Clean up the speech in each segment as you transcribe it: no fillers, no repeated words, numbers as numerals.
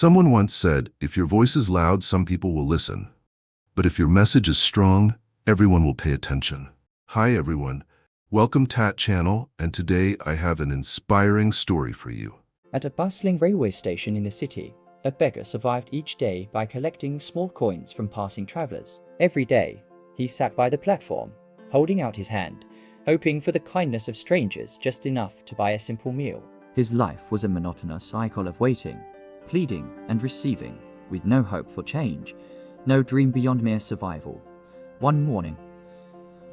Someone once said, if your voice is loud, some people will listen. But if your message is strong, everyone will pay attention. Hi everyone, welcome Tat Channel, and today I have an inspiring story for you. At a bustling railway station in the city, a beggar survived each day by collecting small coins from passing travelers. Every day, he sat by the platform, holding out his hand, hoping for the kindness of strangers just enough to buy a simple meal. His life was a monotonous cycle of waiting, pleading and receiving, with no hope for change, no dream beyond mere survival. One morning,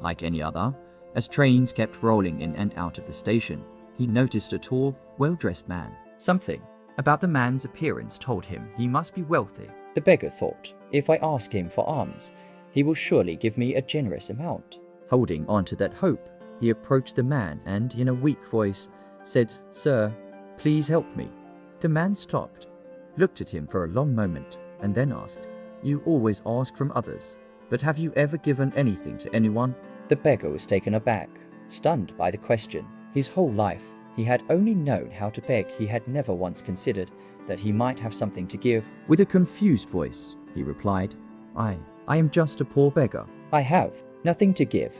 like any other, as trains kept rolling in and out of the station, he noticed a tall, well-dressed man. Something about the man's appearance told him he must be wealthy. The beggar thought, if I ask him for alms, he will surely give me a generous amount. Holding on to that hope, he approached the man and, in a weak voice, said, "Sir, please help me." The man stopped, looked at him for a long moment, and then asked, "You always ask from others, but have you ever given anything to anyone?" The beggar was taken aback, stunned by the question. His whole life, he had only known how to beg. He had never once considered that he might have something to give. With a confused voice, he replied, I am just a poor beggar. I have nothing to give."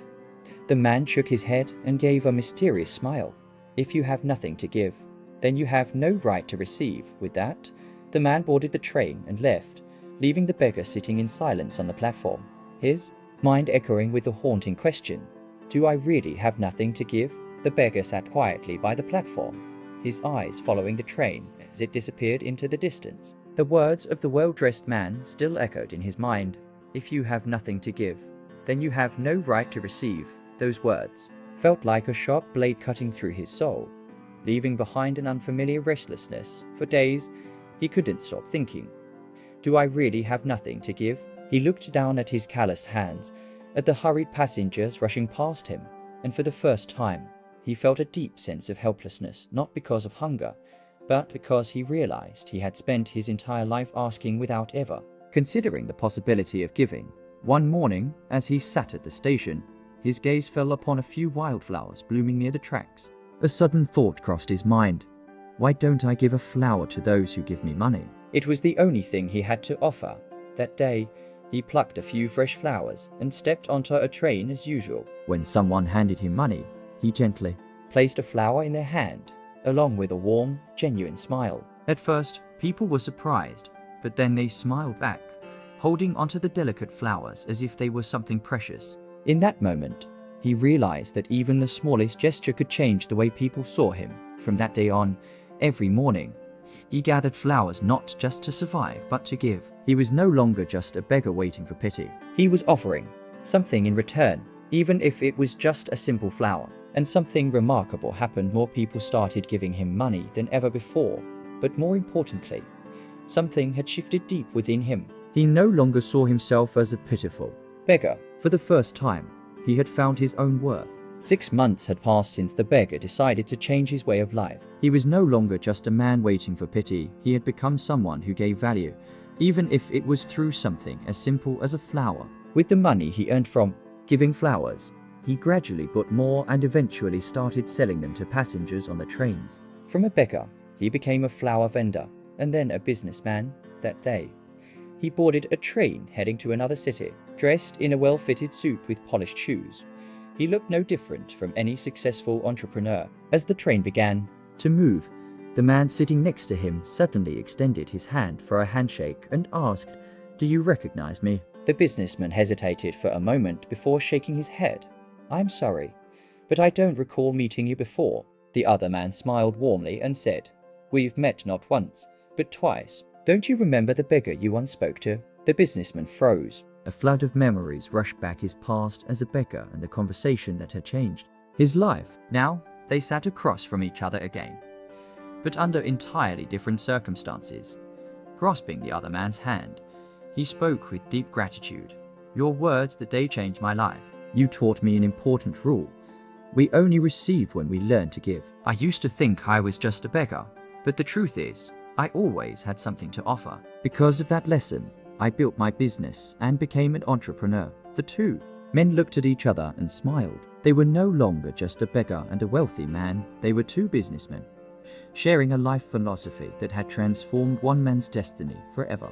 The man shook his head and gave a mysterious smile. "If you have nothing to give, then you have no right to receive." With that, the man boarded the train and left, leaving the beggar sitting in silence on the platform, his mind echoing with the haunting question, "Do I really have nothing to give?" The beggar sat quietly by the platform, his eyes following the train as it disappeared into the distance. The words of the well-dressed man still echoed in his mind. "If you have nothing to give, then you have no right to receive." Those words felt like a sharp blade cutting through his soul, leaving behind an unfamiliar restlessness. For days, he couldn't stop thinking, "Do I really have nothing to give?" He looked down at his calloused hands, at the hurried passengers rushing past him, and for the first time, he felt a deep sense of helplessness, not because of hunger, but because he realized he had spent his entire life asking without ever considering the possibility of giving. One morning, as he sat at the station, his gaze fell upon a few wildflowers blooming near the tracks. A sudden thought crossed his mind. Why don't I give a flower to those who give me money? It was the only thing he had to offer. That day, he plucked a few fresh flowers and stepped onto a train as usual. When someone handed him money, he gently placed a flower in their hand, along with a warm, genuine smile. At first, people were surprised, but then they smiled back, holding onto the delicate flowers as if they were something precious. In that moment, he realized that even the smallest gesture could change the way people saw him. From that day on, every morning, he gathered flowers not just to survive, but to give. He was no longer just a beggar waiting for pity. He was offering something in return, even if it was just a simple flower. And something remarkable happened. More people started giving him money than ever before. But more importantly, something had shifted deep within him. He no longer saw himself as a pitiful beggar. For the first time, he had found his own worth. 6 months had passed since the beggar decided to change his way of life. He was no longer just a man waiting for pity. He had become someone who gave value, even if it was through something as simple as a flower. With the money he earned from giving flowers, he gradually bought more and eventually started selling them to passengers on the trains. From a beggar, he became a flower vendor and then a businessman. That day, he boarded a train heading to another city, dressed in a well-fitted suit with polished shoes. He looked no different from any successful entrepreneur. As the train began to move, the man sitting next to him suddenly extended his hand for a handshake and asked, "Do you recognize me?" The businessman hesitated for a moment before shaking his head. "I'm sorry, but I don't recall meeting you before." The other man smiled warmly and said, "We've met not once, but twice. Don't you remember the beggar you once spoke to?" The businessman froze. A flood of memories rushed back his past as a beggar and the conversation that had changed his life. Now, they sat across from each other again, but under entirely different circumstances. Grasping the other man's hand, he spoke with deep gratitude. "Your words that day changed my life. You taught me an important rule. We only receive when we learn to give. I used to think I was just a beggar, but the truth is, I always had something to offer. Because of that lesson, I built my business and became an entrepreneur." The two men looked at each other and smiled. They were no longer just a beggar and a wealthy man. They were two businessmen, sharing a life philosophy that had transformed one man's destiny forever.